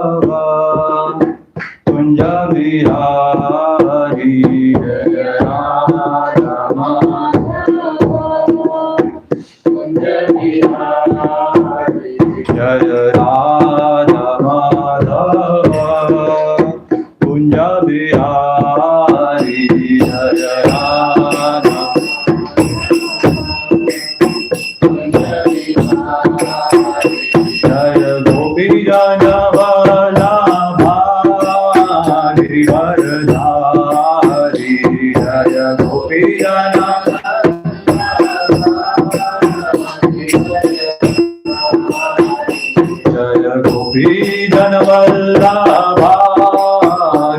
कुंज बिहारी जय राधा माधव कुंज बिहारी जय राधा माधव कुंज बिहारी जय राधा जय गोपी जन गिरिवरधारी जय गोपी जन जय गोपी जन वल्लभा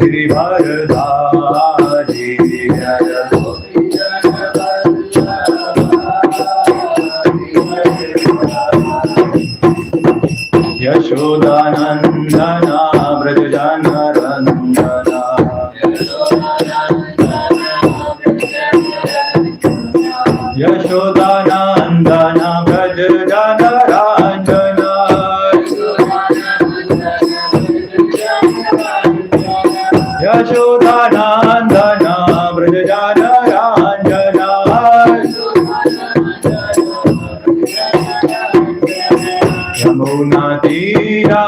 गिरिवरधारी जय गोपी जन यशोदानंदना व्रजजनरंजना यशोदानंदना व्रजजनरंजना यशोदानंदना व्रजजनरंजना यमुना तीरा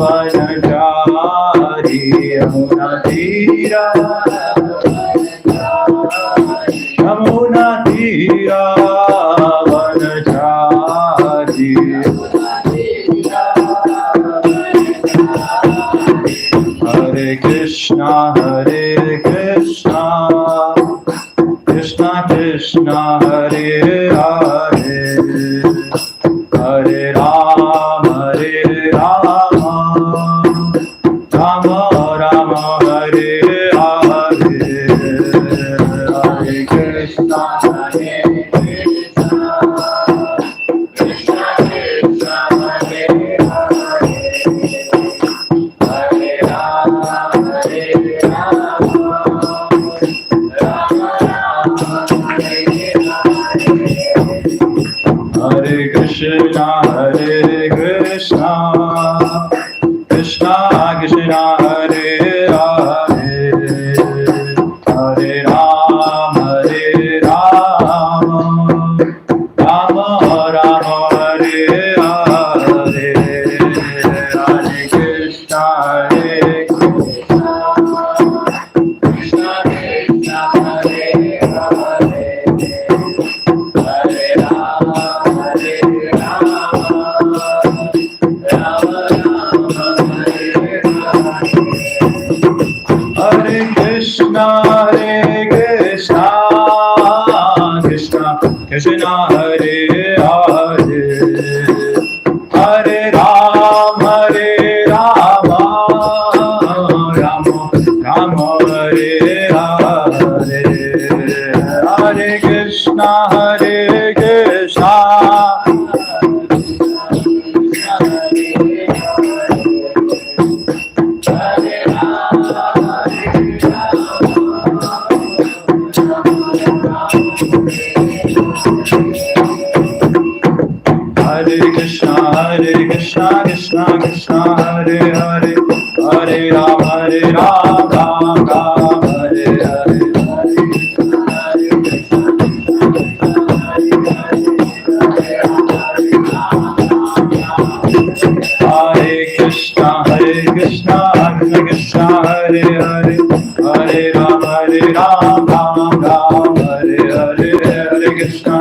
वनचारी यमुना तीरा यमुना तीरा वनचारी हरे कृष्णा कृष्णा कृष्णा हरे हरे हरे राम राम राम हरे हरे हरे कृष्णा कृष्णा कृष्णा हरे हरे हरे राम राम हरे हरे हरे कृष्णा कृष्णा कृष्णा हरे हरे हरे राम राम राम हरे हरे हरे कृष्णा कृष्णा कृष्णा कृष्णा हरे हरे हरे राम हरे Krishna Krishna Krishna Hare Hare Hare Ram Ram Ram Hare Hare Hare Krishna Krishna Krishna Krishna Hare Hare Hare Ram Ram Ram Hare Hare Hare Krishna Krishna Krishna Hare Hare Hare Ram Ram Ram Hare Hare Hare Krishna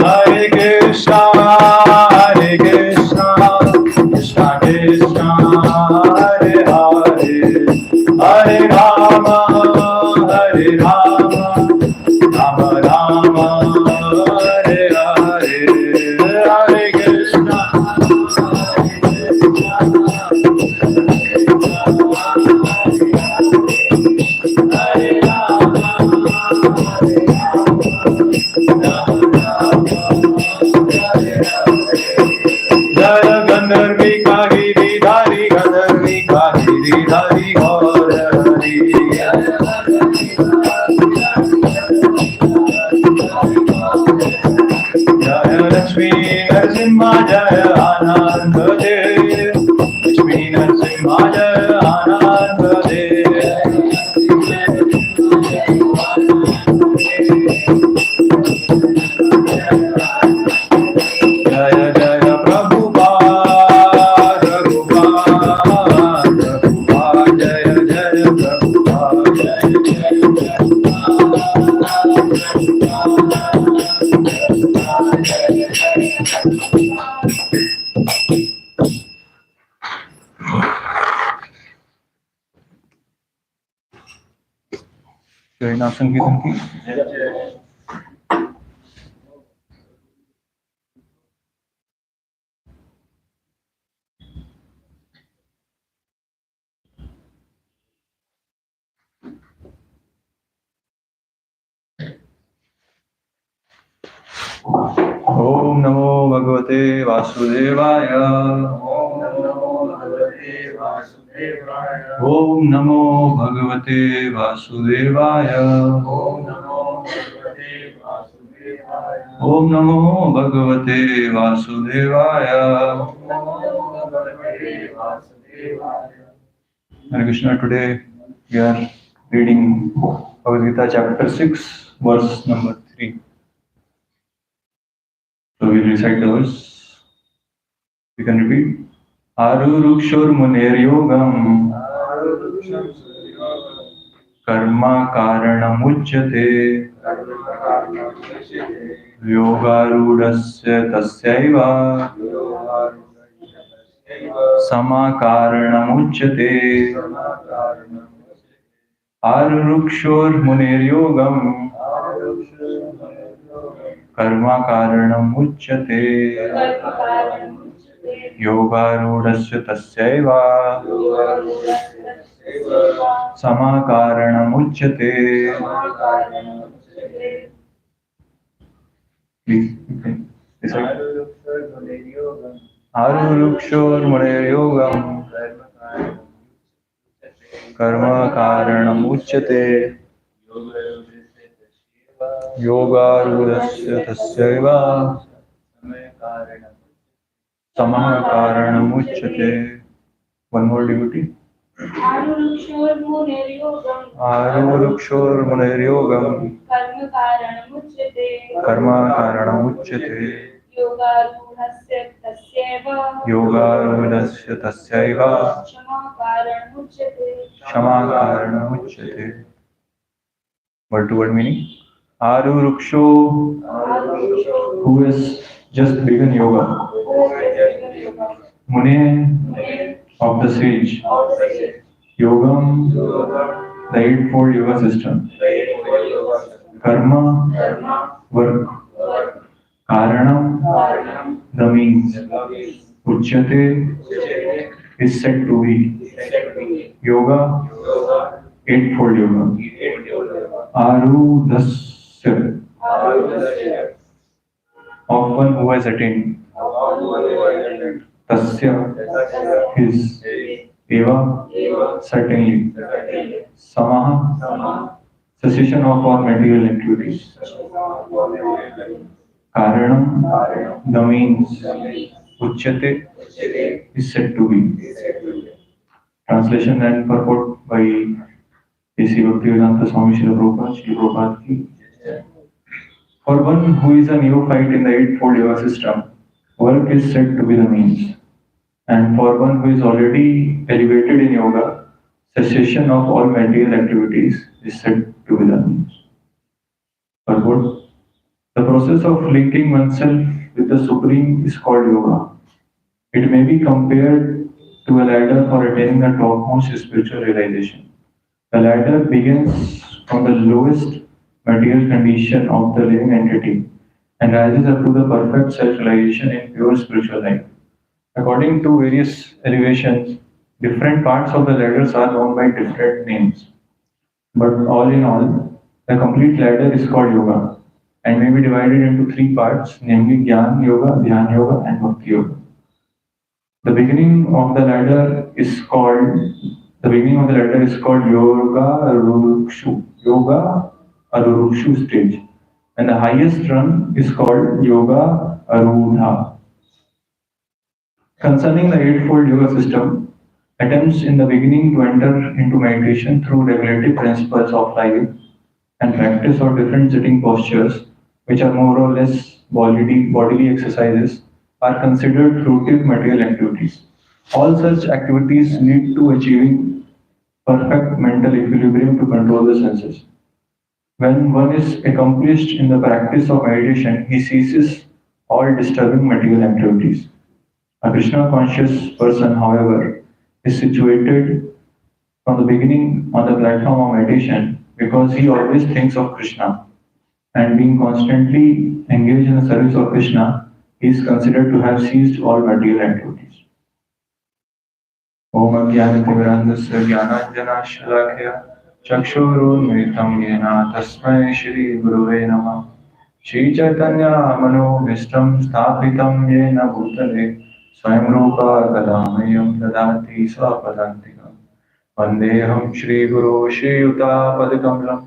Hare Krishna, Krishna Krishna, Hare Hare, Hare Rama, Rama Rama, Hare Hare, Hare Krishna. Narasimha Jaya Ananda Dev, Lakshmi Narasimha Jaya Ananda Dev. Jaya Jaya Prabhupada, Prabhupada, Prabhupada, Jaya Jaya Prabhupada, Jaya Jaya Prabhupada. Sankirtan ki. Om Namo Bhagavate Vasudevaya. Om Namo Bhagavate Vasudevaya. Om Namo Bhagavate Vasudevaya. Om Namo Bhagavate Vasudevaya. Om Namo Bhagavate Vasudevaya. Hare Krishna, today we are reading Bhagavad Gita chapter 6, verse number 3. So we'll recite the verse. We can repeat. Arurukshur munir yogam karma karanamujyate yogarudasya tasyaiva sama karanamujyate. Arurukshur munir yogam karma karanamujyate yogarudasya tasyaiva sama karanamujyate. Please, okay. Arurukshur munir yogam karma karanamujyate yogarudasya tasyaiva sama karanamujyate. One more devotee. Arurukshur munir yogam karma karanamujyate yogarudasya tasyaiva shama karanamujyate. Word to word meaning. Aruruksho, who has just begun yoga. Mune, of the sage. Yogam, the eightfold yoga system. Karma, work. Karanam, the means. Uchyate, is said to be. Yoga, eightfold yoga. Arudasya, of one who has attained. Tasya, his. Eva, certainly. Samaha, cessation of all material activities. Karanam, the means. Uchyate, is said to be. Translation and purport by A.C. Bhaktivedanta Swami Srila Prabhupada, Srila Prabhupada ki. For one who is a neophyte in the eightfold yoga system, work is said to be the means. And for one who is already elevated in yoga, cessation of all material activities is said to be the means. Purport. The process of linking oneself with the Supreme is called yoga. It may be compared to a ladder for attaining the topmost spiritual realization. The ladder begins from the lowest material condition of the living entity and rises up to the perfect self-realization in pure spiritual life. According to various elevations, different parts of the ladders are known by different names. But all in all, the complete ladder is called yoga and may be divided into three parts, namely Jnana Yoga, Dhyana Yoga, and Bhakti Yoga. The beginning of the ladder is called Yoga Arurukshu stage, and the highest rung is called Yoga Arudha. Concerning the Eightfold Yoga system, attempts in the beginning to enter into meditation through regulative principles of life and practice of different sitting postures, which are more or less bodily exercises, are considered fruitive material activities. All such activities lead to achieving perfect mental equilibrium to control the senses. When one is accomplished in the practice of meditation, he ceases all disturbing material activities. A Krishna conscious person, however, is situated from the beginning on the platform of meditation because he always thinks of Krishna, and being constantly engaged in the service of Krishna, he is considered to have ceased all material activities. ॐ अज्ञानतिमिरान्धस्य ज्ञानाञ्जनाशलाकया चक्षुरुन्मिलितं येन तस्मै श्रीगुरुवे नमः श्रीचैतन्यमनोभीष्टं स्थापितं येन भूतले स्वयं रूपा कदा मह्यं ददाति स्वपदान्तिकम् वन्देऽहं श्रीगुरो श्रीयुतापदकमलं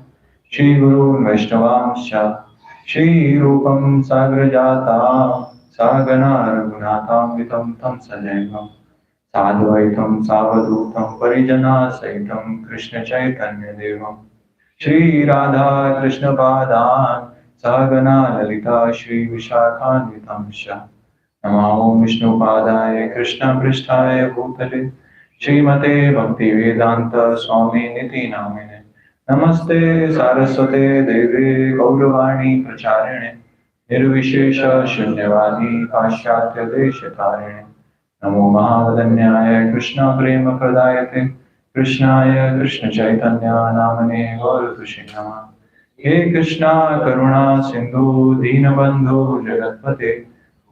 श्रीगुरून् वैष्णवांश्च श्रीरूपं साग्रजातां सहगणा रघुनाथान्वितं तं सजैवम् साद्वैतं सावधूतं परिजनासहितं कृष्णचैतन्यदेवं श्रीराधा कृष्णपादान् सहगणा ललिता श्रीविशाखान्वितं च नमो विष्णुपादाय कृष्णपृष्ठाय भूतले श्रीमते भक्तिवेदान्त स्वामिनिति नामिने नमस्ते सारस्वते देवे गौरवाणी प्रचारिणे निर्विशेष शून्यवादी पाश्चात्यदेशतारिणे नमो महावदन्याय कृष्ण प्रेम प्रदायते कृष्णाय कृष्ण चैतन्य नामने गौरतुषे नमः हे कृष्णा करुणा सिंधु दीनबंधु जगत्पते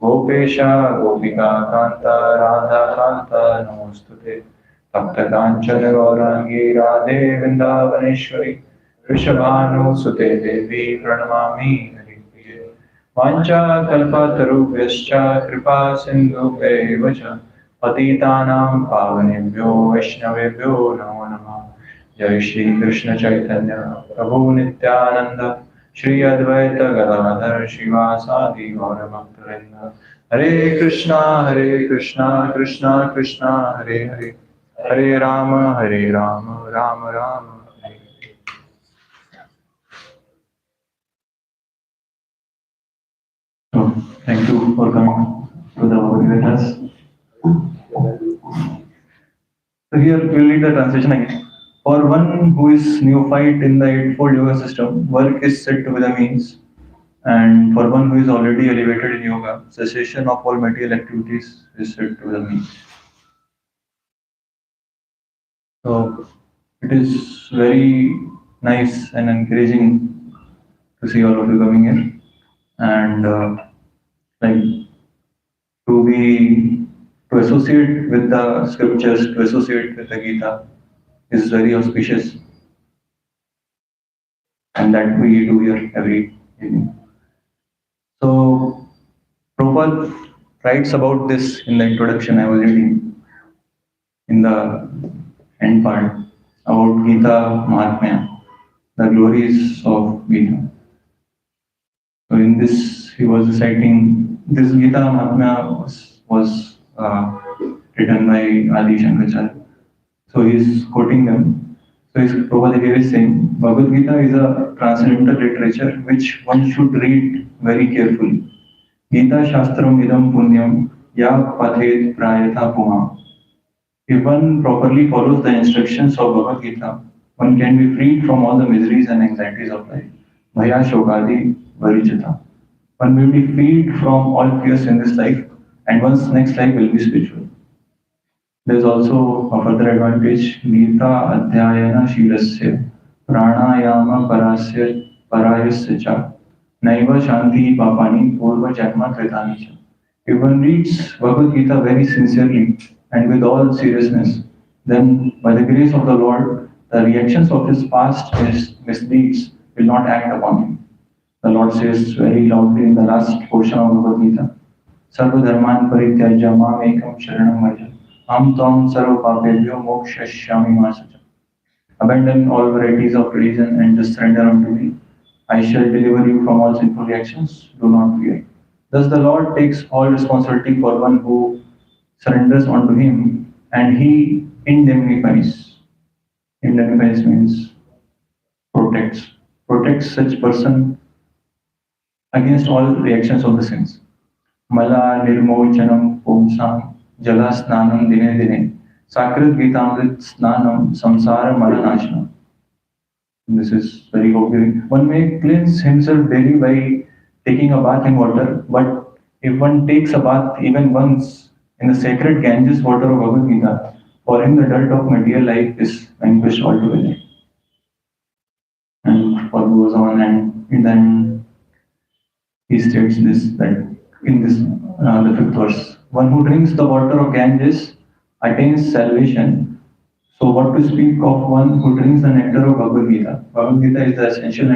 गोपेश गोपिका कांत राधा कांत नमोस्तुते तप्त कांचन गौरांगी राधे वृंदावनेश्वरी वृषभानुसुते देवी प्रणमामि हरिप्रिये वाञ्छाकल्पतरुभ्यश्च कृपा सिन्धुभ्यैव च पतितानां पावनेभ्यो वैष्णवेभ्यो नमो नमः जय श्री कृष्ण चैतन्य प्रभु नित्यानंद श्री अद्वैत गदाधर श्रीवासादि गौर भक्तवृंद हरे कृष्णा कृष्णा कृष्णा हरे हरे हरे राम राम राम हरे So, thank you for coming to the Vedas. So here we'll read the translation again. For one who is neophyte in the Eightfold Yoga system, work is said to be the means, and for one who is already elevated in yoga, cessation of all material activities is said to be the means. So it is very nice and encouraging to see all of you coming here, and like to be to associate with the scriptures, to associate with the Gita is very auspicious, and that we do here every evening. So Prabhupada writes about this in the introduction I was reading in the end part about Gita Mahatmya, the glories of Gita. So in this he was reciting this Gita Mahatmya was written by Adi Shankaracharya. So he is quoting them. So Prabhupada here is saying Bhagavad Gita is a transcendental literature which one should read very carefully. Gita Shastram Idam Punyam Ya Pathet Prayatha Puha. If one properly follows the instructions of Bhagavad Gita, one can be freed from all the miseries and anxieties of life. Bhaya Shokadi Varijata. One will be freed from all fears in this life, and one's next life will be spiritual. There is also a further advantage. Gita Adhyayana Shilasya Pranayama Parayasya Cha Naiva Shanti Papani Purva Janma Kritani Cha. If one reads Bhagavad Gita very sincerely and with all seriousness, then by the grace of the Lord, the reactions of his past misdeeds will not act upon him. The Lord says very loudly in the last portion of Bhagavad Gita, Sarva Dharman Parityajya Mam Ekam Sharanam Varja Am Tvam Sarva Papebhyo Mokshashyami Masacha. Abandon all varieties of religion and just surrender unto me. I shall deliver you from all sinful reactions. Do not fear. Thus, the Lord takes all responsibility for one who surrenders onto him, and he indemnifies. Indemnifies means protects. Protects such person against all reactions of the sins. Mala nirmochanam pumsam jala snanam dine dine sakrit gitamrit snanam samsara malanashanam. This is very obvious. One may cleanse himself daily by taking a bath in water, but if one takes a bath even once in the sacred Ganges water of Bhagavad Gita, for him the dirt of material life is vanquished altogether. And what goes on, and then he states this that in this the fifth verse, one who drinks the water of Ganges attains salvation. So what to speak of one who drinks the nectar of Bhagavad Gita? Bhagavad Gita is the essential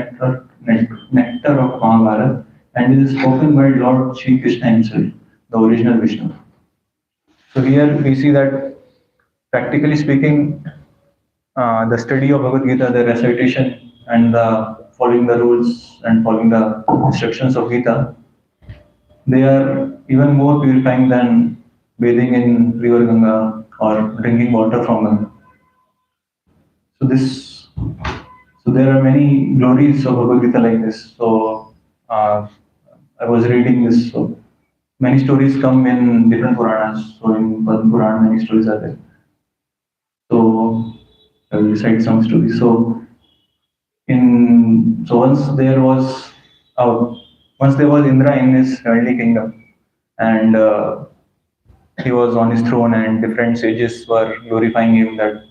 nectar of Mahabharata, and it is spoken by Lord Sri Krishna himself, the original Vishnu. So here we see that, practically speaking, the study of Bhagavad Gita, the recitation and the following the rules and following the instructions of Gita, they are even more purifying than bathing in river Ganga or drinking water from Ganga. So this, so there are many glories of Bhagavad Gita like this. So I was reading this. So many stories come in different Puranas. So in Padma Purana, many stories are there. So I will recite some stories. So uh, once there was Indra in his heavenly kingdom, and he was on his throne, and different sages were glorifying him that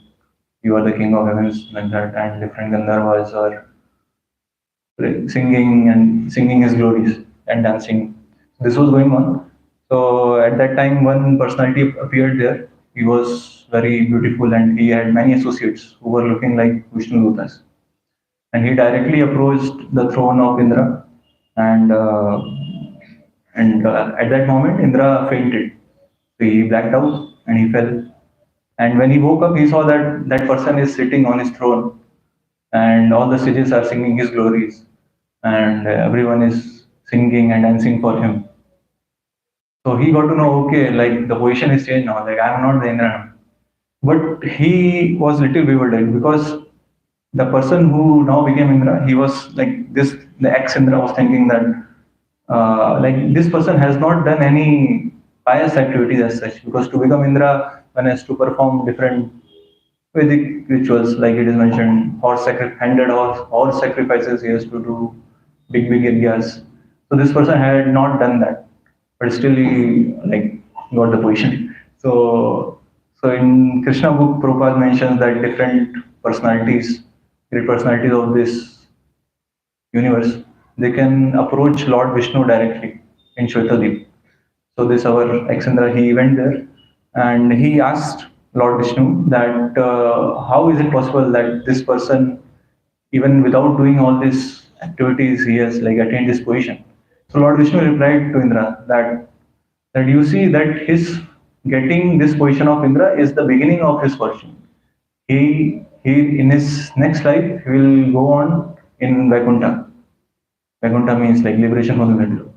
you are the king of heavens, like that, and different Gandharvas are singing his glories and dancing. This was going on. So at that time, one personality appeared there. He was very beautiful, and he had many associates who were looking like Vishnu Dutas. And he directly approached the throne of Indra, and at that moment, Indra fainted. So he blacked out and he fell. And when he woke up, he saw that that person is sitting on his throne, and all the sages are singing his glories, and everyone is singing and dancing for him. So he got to know, okay, like the position is changed now. Like I'm not the Indra. But he was little bewildered because the person who now became Indra, he was like this. The ex Indra was thinking that like this person has not done any pious activities as such, because to become Indra, one has to perform different Vedic rituals, like it is mentioned, handed horse sacrifices. He has to do big areas. So this person had not done that, but still he like got the position. So in Krishna book, Prabhupada mentions that different personalities, great personalities of this universe, they can approach Lord Vishnu directly in Shwetadeep. So this our Alexandra, he went there and he asked Lord Vishnu that how is it possible that this person, even without doing all these activities, he has like attained this position. So Lord Vishnu replied to Indra that you see that his getting this position of Indra is the beginning of his fortune. He in his next life he will go on in Vaikuntha. Vaikuntha means like liberation from the middle.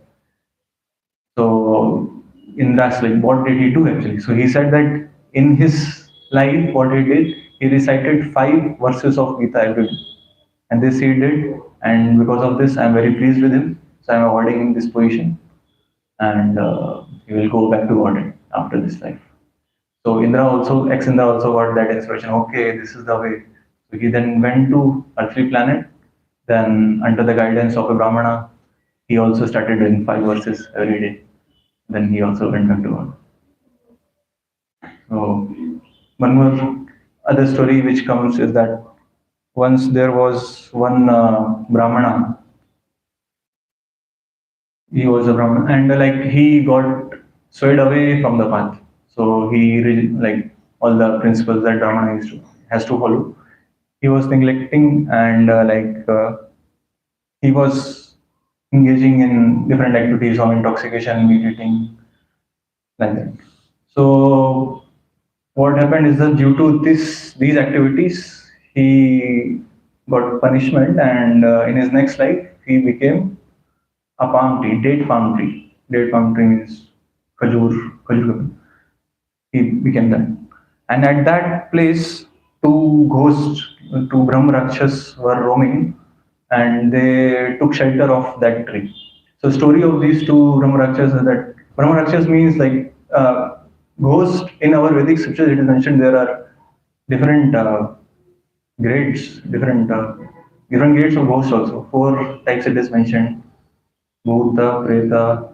So in that, like, what did he do actually? So he said that in his life, what he did, he recited 5 verses of Gita every day, and this he did. And because of this, I'm very pleased with him. So I'm awarding him this position, and he will go back to Godhead after this life. So Indra also, ex Indra also got that inspiration. Okay, this is the way. So he then went to earthly planet. Then, under the guidance of a Brahmana, he also started doing 5 verses every day. Then he also went back to God. So one more other story which comes is that once there was one Brahmana. He was a Brahmana, and like he got swayed away from the path. So like all the principles that Brahmana has to follow. He was neglecting, and he was engaging in different activities of intoxication, meat eating, like that. So what happened is that due to these activities, he got punishment, and in his next life, he became a palm tree, date palm tree. Date palm tree means khajur. he became that. And at that place, two ghosts, two Brahm Rakshas were roaming, and they took shelter of that tree. So, story of these two Brahm Rakshas is that Brahm Rakshas means like ghost in our Vedic scriptures. It is mentioned there are different grades, different grades of ghosts also. Four types it is mentioned: Bhuta, Preta,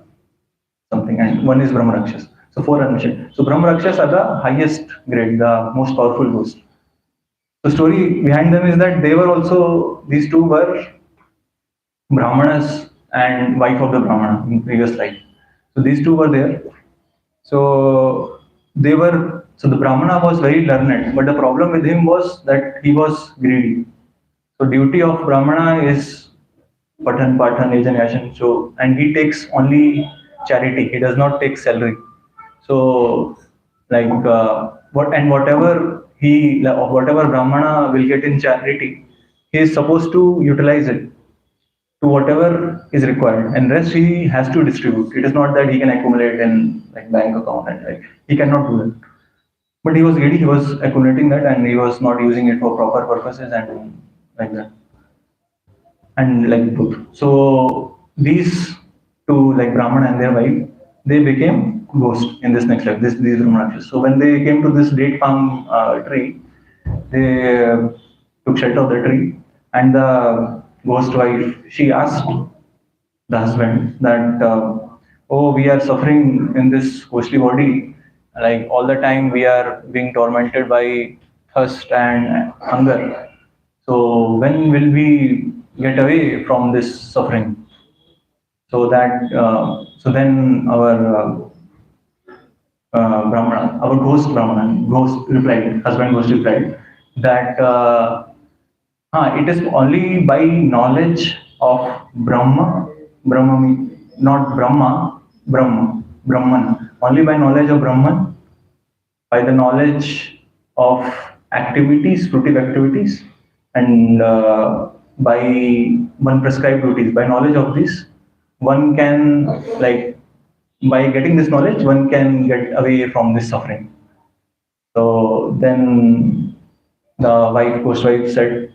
something, and one is Brahma Rakshas. So four are mentioned. So Brahma Rakshas are the highest grade, the most powerful ghost. The story behind them is that they were also, these two were Brahmanas and wife of the Brahmana in previous life. So these two were there. So so the Brahmana was very learned, but the problem with him was that he was greedy. So duty of Brahmana is Patan, Patan, Yajan, so and he takes only charity. He does not take salary. So like whatever Brahmana will get in charity, he is supposed to utilize it to whatever is required, and rest he has to distribute. It is not that he can accumulate in like bank account and like he cannot do that. But he was greedy. He was accumulating that, and he was not using it for proper purposes and like that, and like both. So these two, like Brahman and their wife, they became ghosts in this next life. These Brahmanas. So when they came to this date palm tree, they took shelter of the tree, and the ghost wife, she asked the husband that, oh, we are suffering in this ghostly body, like all the time we are being tormented by thirst and hunger. So when will we get away from this suffering? So then our ghost replied, husband ghost replied that it is only by knowledge of Brahma, not Brahma, Brahman. Only by knowledge of Brahman, by the knowledge of activities, fruitive activities, and by one prescribed duties. By knowledge of this, one can like by getting this knowledge, one can get away from this suffering. So then the ghost wife said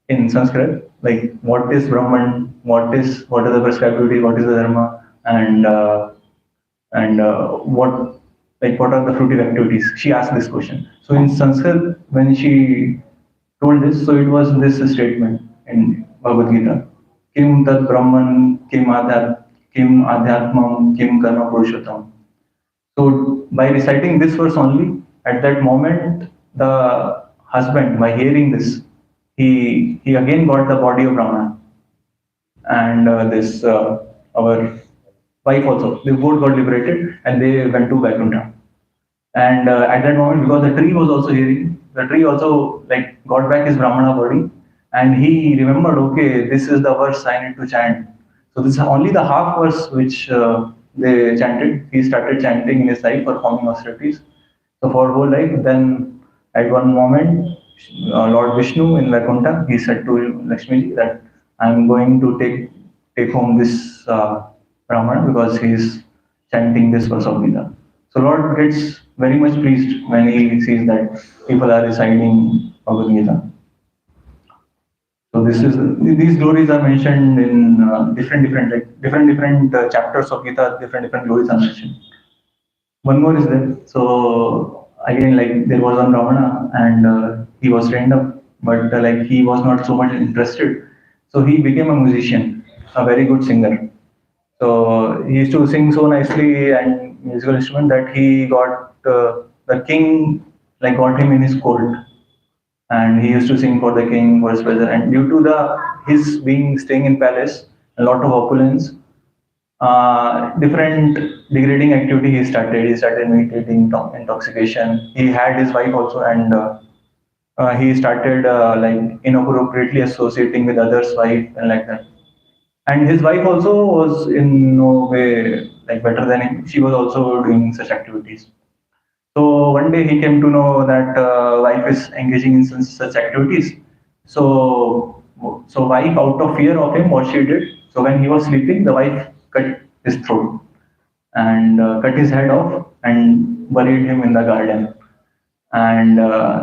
in Sanskrit, like what is Brahman, what are the prescribed duties, what is the dharma, and what are the fruitive activities? She asked this question. So in Sanskrit, when she told this, so it was this statement in Bhagavad Gita: Kim tad Brahman, kim adhyatmam, kim karma purushottam. So by reciting this verse only, at that moment, the husband, by hearing this, he again got the body of Brahmana, and this our wife also. They both got liberated, and they went to Vaikuntha. And at that moment, because the tree was also hearing, the tree also like got back his Brahmana body, and he remembered, okay, this is the verse I need to chant. So this is only the half verse which they chanted. He started chanting in his life, performing austerities. So for whole life, then at one moment, Lord Vishnu in Vaikuntha, he said to Lakshmi that I'm going to take home this Brahmana because he is chanting this verse of Gita. So Lord gets very much pleased when he sees that people are reciting Bhagavad Gita. So these glories are mentioned in different chapters of Gita. Different glories are mentioned. One more is there. So again, like there was one Ravana, and he was trained up, but like he was not so much interested. So he became a musician, a very good singer. So he used to sing so nicely and musical instrument that he got the king like got him in his court, and he used to sing for the king, for his pleasure. And due to the his being staying in palace, a lot of opulence, different degrading activity he started. He started meditating, intoxication. He had his wife also, and he started like inappropriately associating with others' wife and like that. And his wife also was in no way like better than him. She was also doing such activities. So one day he came to know that wife is engaging in such activities. So wife, out of fear of him, what she did. So when he was sleeping, the wife cut his throat and cut his head off and buried him in the garden. And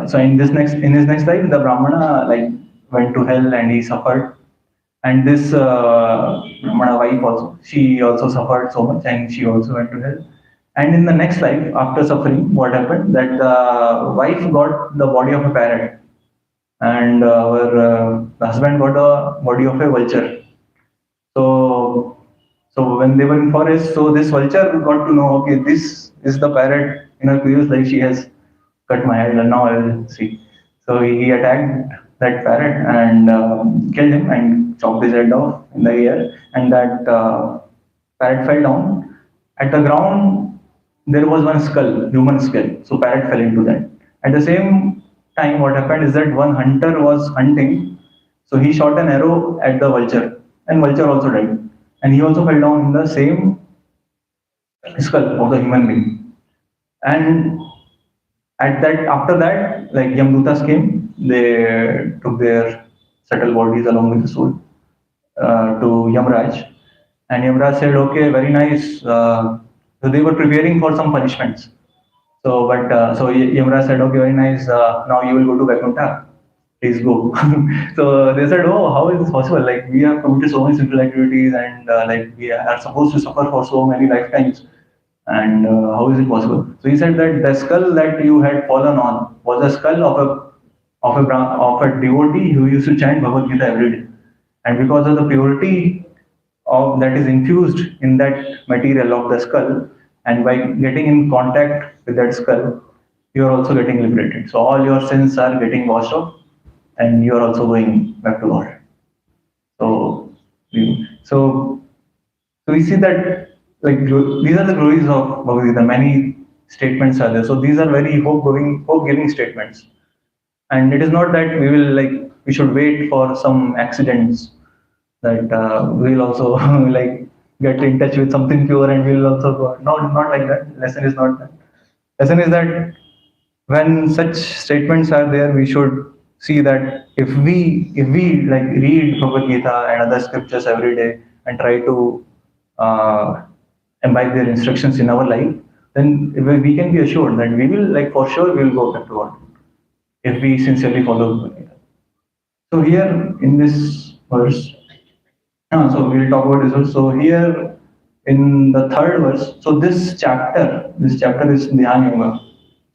so in his next life, the Brahmana like went to hell and he suffered. And this Brahmana wife also, she also suffered so much and she also went to hell. And in the next life, after suffering, what happened? That the wife got the body of a parrot, and the husband got the body of a vulture. So, so when they were in forest, so this vulture got to know, okay, this is the parrot in her previous life. She has cut my head, and now I will see. So he attacked that parrot and killed him and chopped his head off in the air. And that parrot fell down. At the ground, there was one skull, human skull. So parrot fell into that. At the same time, what happened is that one hunter was hunting, so he shot an arrow at the vulture, and vulture also died. And he also fell down in the same skull of the human being. And at that, after that, like Yamdutas came, they took their subtle bodies along with the soul to Yamraj, and Yamraj said, "Okay, very nice." So they were preparing for some punishments. So, but Yamraj said, "Okay, very nice. Now you will go to Vaikuntha. Please go." So they said, "Oh, how is this possible? Like we have committed so many sinful activities, and like we are supposed to suffer for so many lifetimes, and how is it possible?" So he said that the skull that you had fallen on was a skull of of a devotee who used to chant Bhagavad Gita every day, and because of the purity of that is infused in that material of the skull, and by getting in contact with that skull, you are also getting liberated. So all your sins are getting washed off, and you are also going back to God. So, so so we see that like these are the glories of Bhagavad Gita. Many statements are there. So these are very hope giving statements. And it is not that we will like we should wait for some accidents that we'll also like get in touch with something pure and we'll also go. No, not like that. Lesson is not that. Lesson is that when such statements are there, we should see that if we like read Bhagavad Gita and other scriptures every day and try to uh, imbibe their instructions in our life, then we can be assured that we will like for sure we will go back to God if we sincerely follow Bhagavad Gita. So here in this verse, so we'll talk about this one. So here in the third verse, so this chapter is Dhyan Yoga,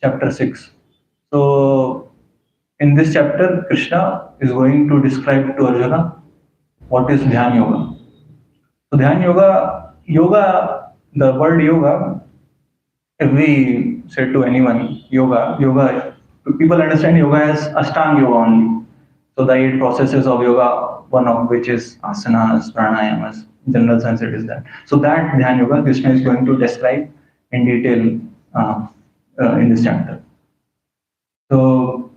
chapter 6. So in this chapter, Krishna is going to describe to Arjuna what is Dhyan Yoga. So Dhyan the word yoga, if we say to anyone yoga, people understand yoga as Ashtanga yoga only. So the 8 processes of yoga, one of which is asanas, pranayamas. In general sense, it is that. So that Dhyan Yoga, Krishna is going to describe in detail in this chapter. So,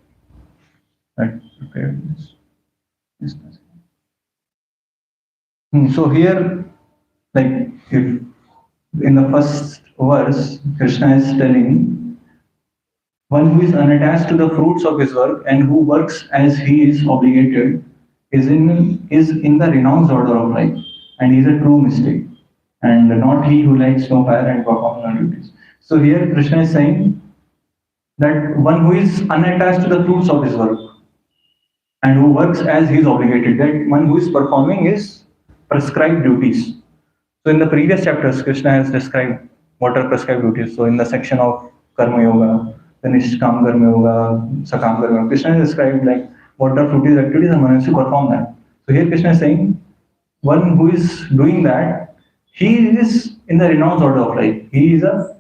so here, like if in the first verse, Krishna is telling one who is unattached to the fruits of his work and who works as he is obligated is in the renounced order of life, and he is a true mystic, and not he who lights no fire and performs no duties. So here Krishna is saying that one who is unattached to the fruits of his work and who works as he is obligated, that one who is performing his prescribed duties. So in the previous chapters, Krishna has described what are prescribed duties. So in the section of Karma Yoga, the Nishkam Karma Yoga, Sakam Karma Yoga, Krishna has described like what are fruitive activities and one has to perform that. So here Krishna is saying one who is doing that, he is in the renounced order of life. He is a,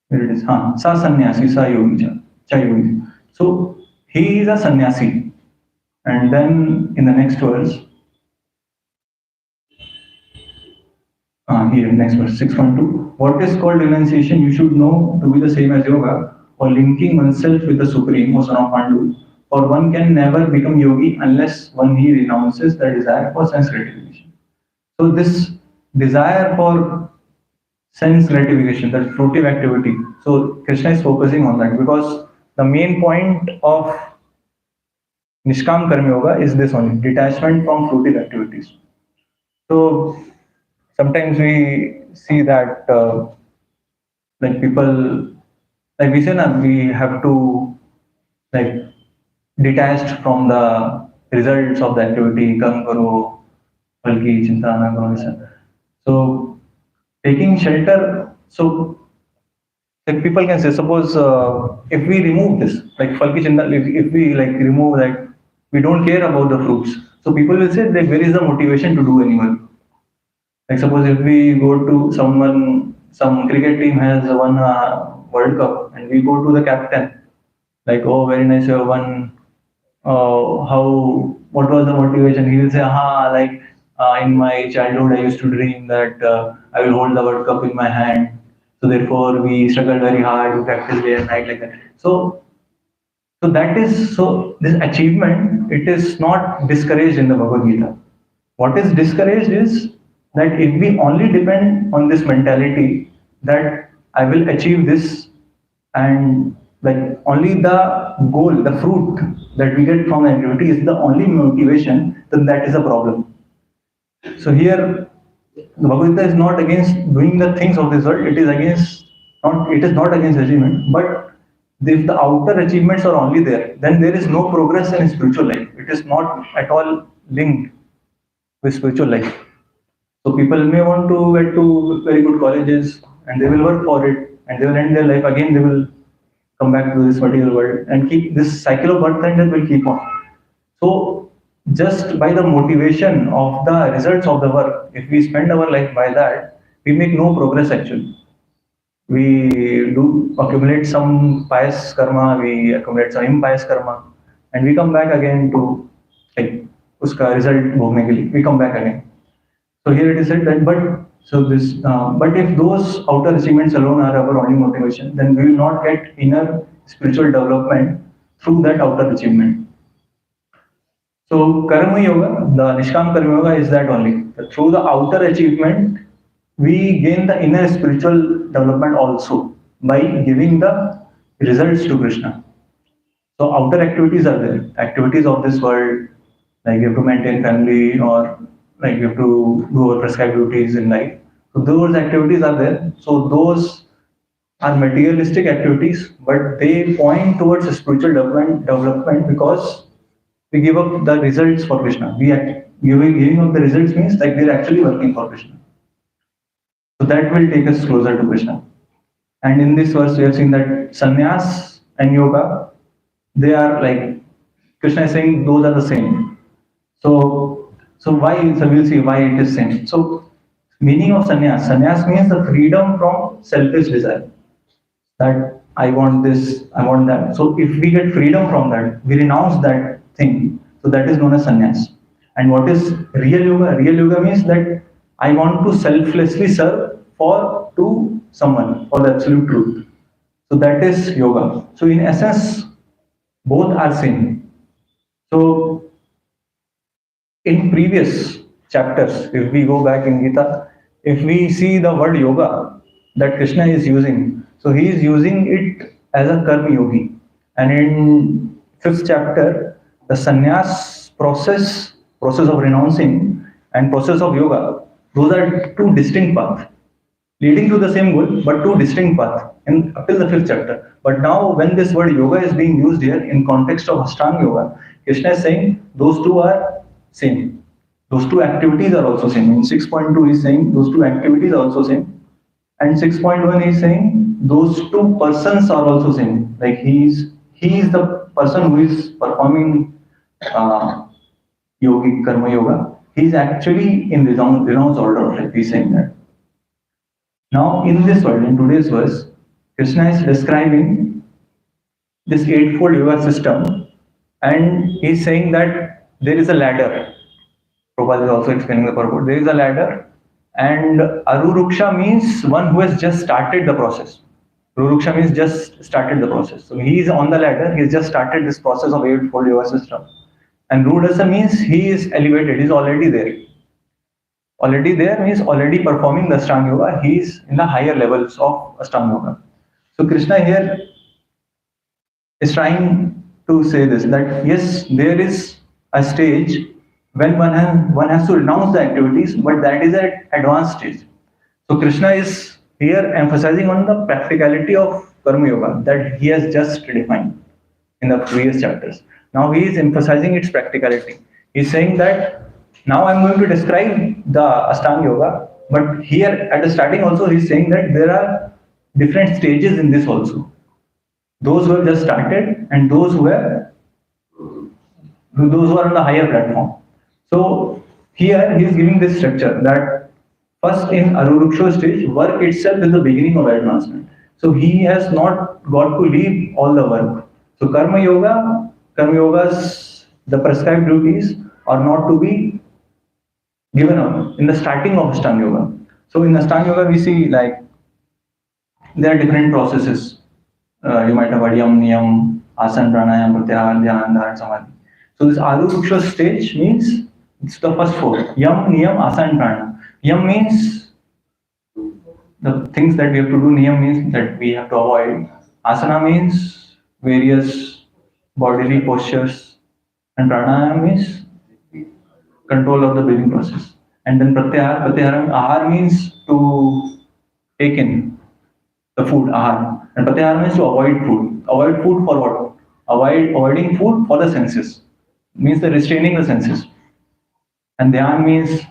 where it is, sa sannyasi, sa yogi, cha yogi. So he is a sannyasi. And then in the next verse, here, next verse, 6.2. What is called renunciation, you should know to be the same as yoga, or linking oneself with the Supreme, or Son of Pandu. For one can never become yogi unless one he renounces the desire for sense gratification. So this desire for sense gratification, that fruitive activity. So Krishna is focusing on that because the main point of Nishkam Karma Yoga is this only, detachment from fruitive activities. So sometimes we see that like people, like we say na, we have to like detached from the results of the activity, कर्म करो फल की चिंता ना करो ऐसा. So taking shelter, so like people can say, suppose if we remove this, like fal ki chinta, if we like remove that, we don't care about the fruits. So people will say that where is the motivation to do any work? Like suppose if we go to someone, some cricket team has won a World Cup, and we go to the captain, like, oh, very nice, you have won. How? What was the motivation? He will say, like in my childhood, I used to dream that I will hold the World Cup in my hand. So therefore, we struggled very hard, we practiced day and night like that. So that is so this achievement. It is not discouraged in the Bhagavad Gita. What is discouraged is that if we only depend on this mentality that I will achieve this, and like only the goal, the fruit that we get from the activity is the only motivation, then that is a problem. So here, the Bhagavad Gita is not against doing the things of this world. It is against not. It is not against achievement, but if the outer achievements are only there, then there is no progress in spiritual life. It is not at all linked with spiritual life. So people may want to get to very good colleges and they will work for it and they will end their life again. They will come back to this material world and keep this cycle of birth and death will keep on. So just by the motivation of the results of the work, if we spend our life by that, we make no progress actually. We do accumulate some pious karma, we accumulate some impious karma, and we come back again to like uska result bhogne ke liye. We come back again. So here it is said that, but if those outer achievements alone are our only motivation, then we will not get inner spiritual development through that outer achievement. So karma yoga, the Nishkam karma yoga is that only. Through the outer achievement, we gain the inner spiritual development also by giving the results to Krishna. So outer activities are there, activities of this world, like you have to maintain family or like you have to do our prescribed duties in life. So those activities are there. So those are materialistic activities, but they point towards spiritual development because we give up the results for Krishna. Giving up the results means like we're actually working for Krishna. So that will take us closer to Krishna. And in this verse, we have seen that sannyas and yoga, they are like Krishna is saying those are the same. So why? So we'll see why it is same. So meaning of sannyas. Sannyas means the freedom from selfish desire. That I want this, I want that. So if we get freedom from that, we renounce that thing. So that is known as sannyas. And what is real yoga? Real yoga means that I want to selflessly serve to someone for the absolute truth. So that is yoga. So in essence, both are same. So in previous chapters, if we go back in Gita, if we see the word yoga that Krishna is using, so he is using it as a karma yogi. And in fifth chapter, the sannyas process of renouncing and process of yoga, those are two distinct paths leading to the same goal, but two distinct paths in up till the fifth chapter. But now, when this word yoga is being used here in context of Ashtanga yoga, Krishna is saying those two are same. Those two activities are also same. In 6.2, he's saying those two activities are also same. And 6.1 he's saying those two persons are also same. Like he is the person who is performing yogic karma yoga. He's actually in renounce order. Like he's saying that. Now in this world, in today's verse, Krishna is describing this eightfold yoga system, and he's saying that there is a ladder. Prabhupada is also explaining the purport. There is a ladder, and Aruruksha means one who has just started the process. Aruruksha means just started the process. So he is on the ladder, he has just started this process of eightfold yoga system. And Rudasa means he is elevated, he is already there. Already there means already performing the Ashtanga yoga, he is in the higher levels of Ashtanga yoga. So Krishna here is trying to say this, that yes, there is a stage when one has to renounce the activities, but that is at advanced stage. So Krishna is here emphasizing on the practicality of karma yoga that he has just defined in the previous chapters. Now he is emphasizing its practicality. He's saying that now I'm going to describe the Ashtanga Yoga, but here at the starting also he's saying that there are different stages in this also. Those who have just started and those who are on the higher platform. So here he is giving this structure that first in Aruruksha stage, work itself is the beginning of advancement. So he has not got to leave all the work. So Karma Yoga's the prescribed duties are not to be given up in the starting of Ashtanga Yoga. So in Ashtanga Yoga we see like there are different processes. You might have heard Yam, Niyam, Asan, Pranayam, Pratyahar, Dhyan, Dharan, Samadhi. So this Aru Ruksha stage means it's the first four. Yam, Niyam, Asan, Prana. Yam means the things that we have to do. Niyam means that we have to avoid. Asana means various bodily postures. And Pranayam means control of the breathing process. And then Pratyahar, Ahar means to take in the food, ahar. And pratyahara means to avoid food. Avoid food for what? Avoiding food for the senses. Means the restraining the senses. And dhyan means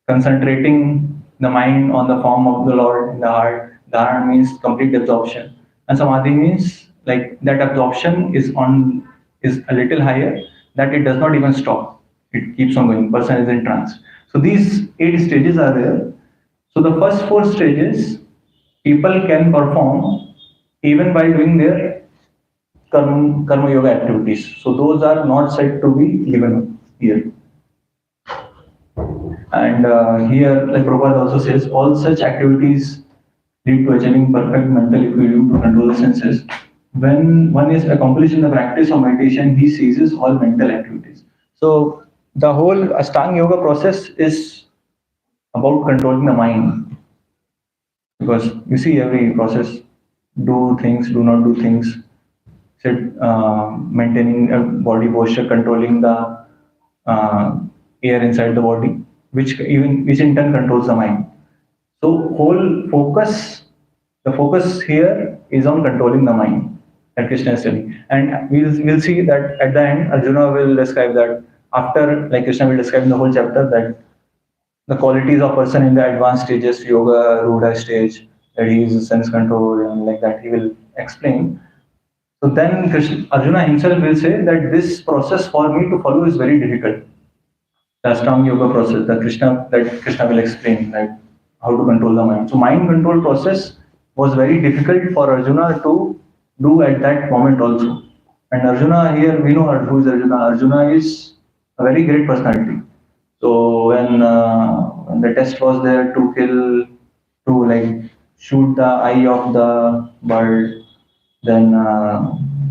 concentrating the mind on the form of the Lord in the heart. Dharana means complete absorption. And samadhi means like that absorption is a little higher, that it does not even stop. It keeps on going. Person is in trance. So these 8 stages are there. So the first 4 stages people can perform even by doing their karma yoga activities. So those are not said to be given here. And here, like Prabhupada also says, all such activities lead to achieving perfect mental equilibrium to control the senses. When one is accomplished in the practice of meditation, he ceases all mental activities. So the whole Ashtanga Yoga process is about controlling the mind. Because you see every process, do things, do not do things, maintaining a body posture, controlling the air inside the body, which in turn controls the mind. So the focus here is on controlling the mind that Krishna is telling. And we'll see that at the end, Arjuna will describe that after, like Krishna will describe in the whole chapter that the qualities of person in the advanced stages, yoga, Rudha stage, that he is sense control and like that he will explain. So then Arjuna himself will say that this process for me to follow is very difficult. The Ashtanga Yoga process, that Krishna will explain, that how to control the mind. So mind control process was very difficult for Arjuna to do at that moment also. And Arjuna here, we know who is Arjuna. Arjuna is a very great personality. So when the test was there to like shoot the eye of the bird, then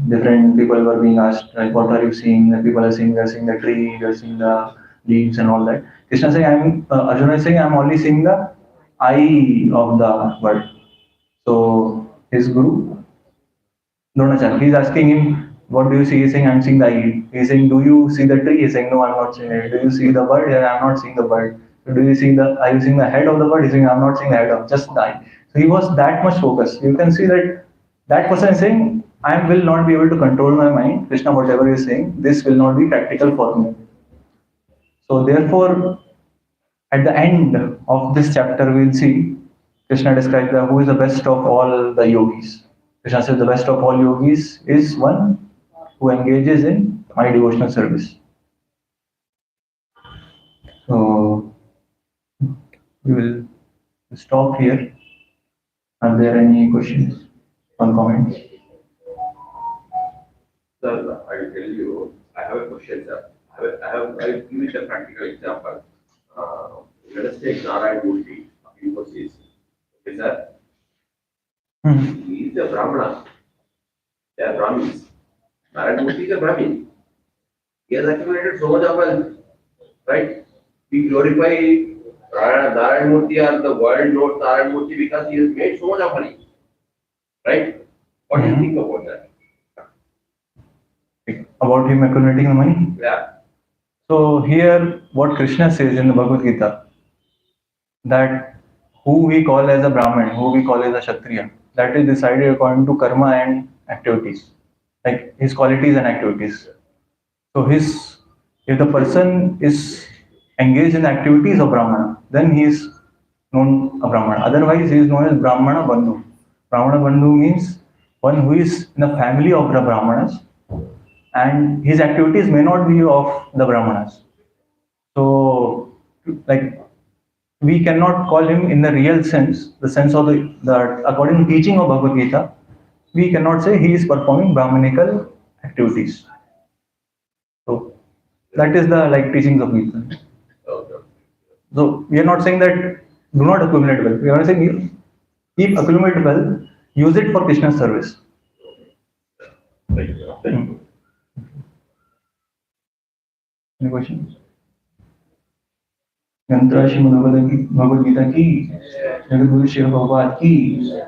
different people were being asked like, "What are you seeing?" The people are saying, "We are seeing the tree, we are seeing the leaves and all that." Krishna saying, Arjuna is saying, "I'm only seeing the eye of the bird." So his guru Dronacharya, he's asking him, "What do you see?" He's saying, "I'm seeing the eye." He's saying, "Do you see the tree?" He's saying, "No, I'm not seeing it." "Do you see the bird?" "Yeah, I'm not seeing the bird." "Do you see are you seeing the head of the bird?" He's saying, "I'm not seeing the head of, just the eye." So he was that much focused. You can see that that person is saying, "I will not be able to control my mind. Krishna, whatever you're saying, this will not be practical for me." So therefore, at the end of this chapter, we'll see Krishna describes who is the best of all the yogis. Krishna says the best of all yogis is one who engages in my devotional service. So we will stop here. Are there any questions or comments? Sir, I will tell you, I have a question, sir. I will give you a practical example. Let us take Narayan Murthy of Infosys. Okay, sir? He is a Brahmana. They are Brahmins. Narayan Murthy is a Brahmin. He has accumulated so much of wealth, right? We glorify Narayan Murthy, or the world knows Narayan Murthy because he has made so much of money, right? What do you think about that? About him accumulating the money? Yeah. So here, what Krishna says in the Bhagavad Gita, that who we call as a Brahmin, who we call as a Kshatriya, that is decided according to karma and activities, like his qualities and activities. So his, if the person is engaged in activities of Brahmana, then he is known a Brahmana. Otherwise, he is known as Brahmana Bandhu. Brahmana Bandhu means one who is in the family of the Brahmanas, and his activities may not be of the Brahmanas. So, like, we cannot call him in the real sense, the sense of the according to teaching of Bhagavad Gita, we cannot say he is performing Brahmanical activities. So that is the like teachings of Gita. Okay. So we are not saying that do not accumulate wealth. We are saying keep accumulate wealth, use it for Krishna's service. Thank you. Thank you. Any questions? Yantra Shri Bhagavad Gita ki, Jagadguru Shiva Prabhupada ki.